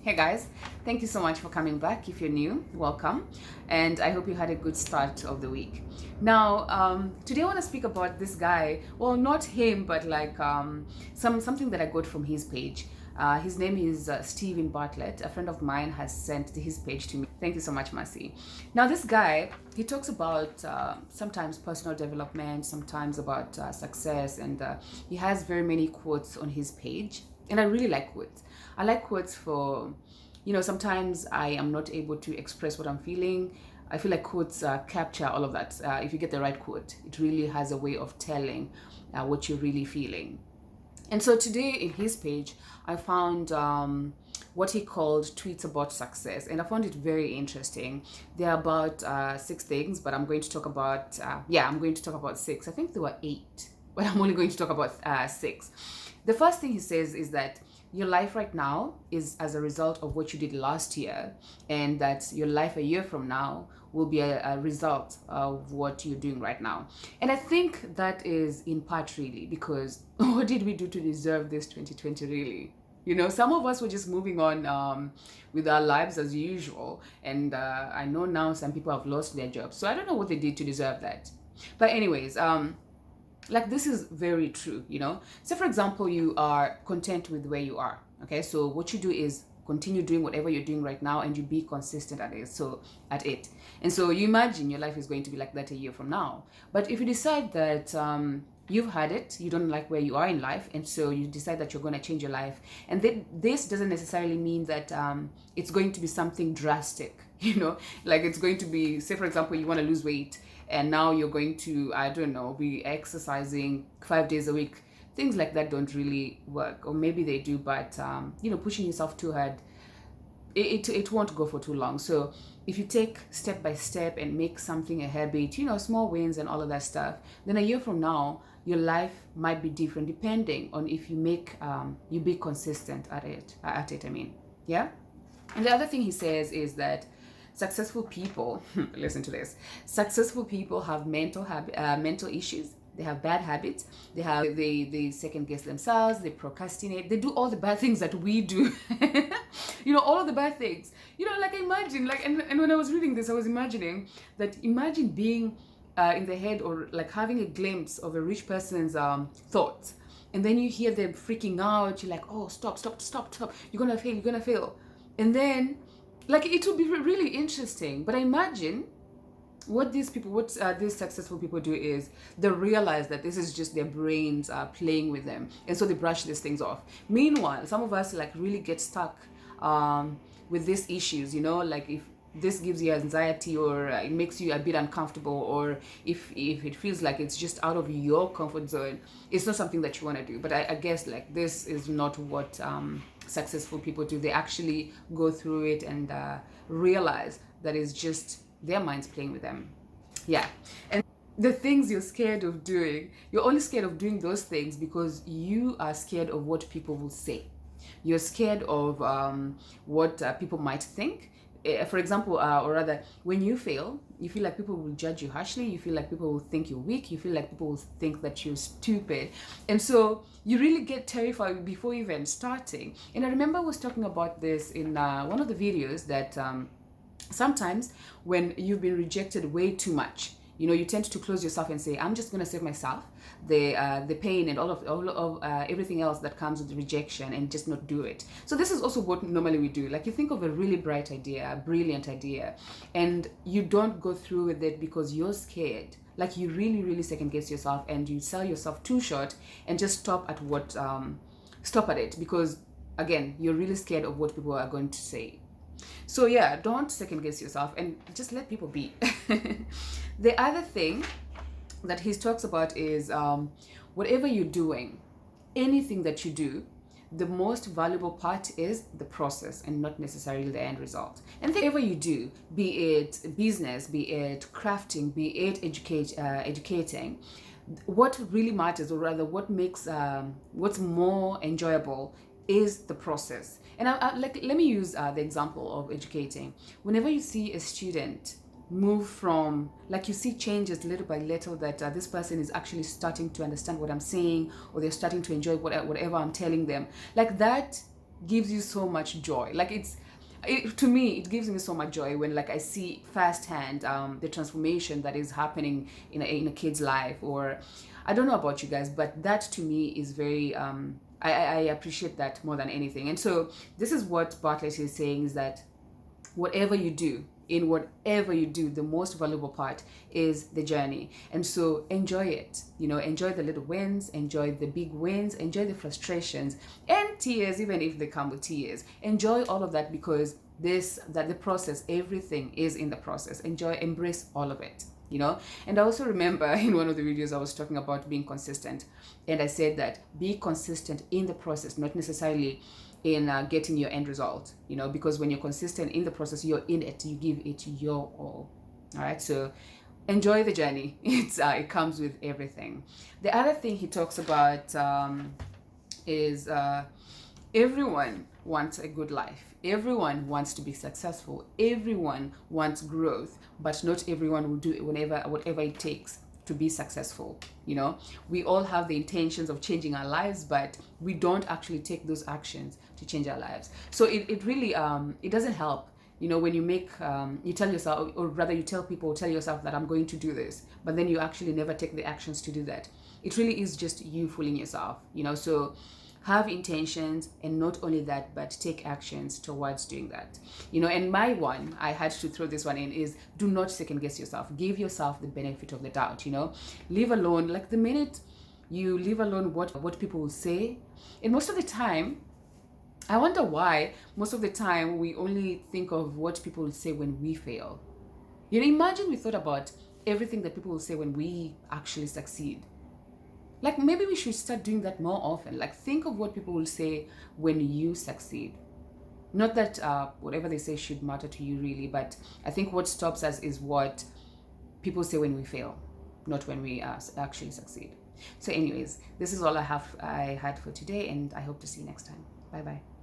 Hey guys, thank you so much for coming back. If you're new, welcome, and I hope you had a good start of the week. Now, today I want to speak about this guy. Well, not him, but like something that I got from his page. His name is Stephen Bartlett. A friend of mine has sent his page to me. Thank you so much, Mercy. Now, this guy, he talks about sometimes personal development, sometimes about success, and he has very many quotes on his page. And I really like quotes. I like quotes for, sometimes I am not able to express what I'm feeling. I feel like quotes capture all of that. If you get the right quote, it really has a way of telling what you're really feeling. And so today in his page, I found what he called tweets about success, and I found it very interesting. There are about 6 things, but I'm going to talk about, I'm going to talk about 6. I think there were 8, but I'm only going to talk about 6. The first thing he says is that your life right now is as a result of what you did last year, and that your life a year from now will be a result of what you're doing right now. And I think that is in part really because what did we do to deserve this 2020 really? Some of us were just moving on with our lives as usual, and I know now some people have lost their jobs, so I don't know what they did to deserve that. But anyways, like this is very true. So for example, you are content with where you are. Okay, so what you do is continue doing whatever you're doing right now, and you be consistent at it. And so you imagine your life is going to be like that a year from now. But if you decide that you've had it, you don't like where you are in life, and so you decide that you're going to change your life, and this doesn't necessarily mean that it's going to be something drastic. Like it's going to be, say for example, you want to lose weight, and now you're going to, I don't know, be exercising 5 days a week. Things like that don't really work, or maybe they do, but pushing yourself too hard, it won't go for too long. So if you take step by step and make something a habit, small wins and all of that stuff, then a year from now your life might be different, depending on if you you be consistent at it. Yeah. And the other thing he says is that successful people listen to this, successful people have mental issues. They have bad habits. They second guess themselves. They procrastinate. They do all the bad things that we do. All of the bad things. Like I imagine, and when I was reading this, I was imagining that, imagine being in the head, or like having a glimpse of a rich person's thoughts, and then you hear them freaking out. You're like, oh, stop! You're gonna fail. And then, like, it would be really interesting. But I imagine what these successful people do is they realize that this is just their brains playing with them, and so they brush these things off. Meanwhile, some of us like really get stuck with these issues. Like if this gives you anxiety, or it makes you a bit uncomfortable, or if it feels like it's just out of your comfort zone, it's not something that you want to do. But I guess like this is not what successful people do. They actually go through it and realize that it's just their minds playing with them. Yeah. And the things you're scared of doing, you're only scared of doing those things because you are scared of what people will say. You're scared of what people might think. For example, or rather, when you fail, you feel like people will judge you harshly. You feel like people will think you're weak. You feel like people will think that you're stupid. And so you really get terrified before even starting. And I remember I was talking about this in one of the videos that sometimes when you've been rejected way too much, you tend to close yourself and say, I'm just going to save myself the pain and all of everything else that comes with rejection, and just not do it. So this is also what normally we do. Like you think of a really bright idea, a brilliant idea, and you don't go through with it because you're scared. Like you really, really second guess yourself, and you sell yourself too short and just stop at it because, again, you're really scared of what people are going to say. So yeah, don't second guess yourself and just let people be. The other thing that he talks about is whatever you're doing, anything that you do, the most valuable part is the process and not necessarily the end result. And whatever you do, be it business, be it crafting, be it educating, what really matters, or rather what makes what's more enjoyable, is the process. And let me use the example of educating. Whenever you see a student move from, like you see changes little by little, that this person is actually starting to understand what I'm saying, or they're starting to enjoy whatever I'm telling them, like that gives you so much joy. Like to me, it gives me so much joy when like I see firsthand the transformation that is happening in a kid's life. Or I don't know about you guys, but that to me is very I appreciate that more than anything. And so this is what Bartlett is saying, is that whatever you do, in whatever you do, the most valuable part is the journey. And so enjoy it, enjoy the little wins, enjoy the big wins, enjoy the frustrations and tears, even if they come with tears. Enjoy all of that, because the process, everything is in the process. Embrace all of it. And I also remember in one of the videos I was talking about being consistent, and I said that be consistent in the process, not necessarily in getting your end result, because when you're consistent in the process, you're in it, you give it your all right? So enjoy the journey. It comes with everything. The other thing he talks about is everyone wants a good life. Everyone wants to be successful. Everyone wants growth, but not everyone will do it whatever it takes to be successful. We all have the intentions of changing our lives, but we don't actually take those actions to change our lives. So it really it doesn't help, when you make you tell yourself, or rather you tell yourself that I'm going to do this, but then you actually never take the actions to do that. It really is just you fooling yourself. So have intentions, and not only that, but take actions towards doing that. And my one, I had to throw this one in, is do not second guess yourself. Give yourself the benefit of the doubt. Leave alone, like the minute you leave alone what people will say. And most of the time, I wonder why most of the time we only think of what people will say when we fail. Imagine we thought about everything that people will say when we actually succeed. Like, maybe we should start doing that more often. Like, think of what people will say when you succeed. Not that whatever they say should matter to you really, but I think what stops us is what people say when we fail, not when we actually succeed. So anyways, this is all I had for today, and I hope to see you next time. Bye bye.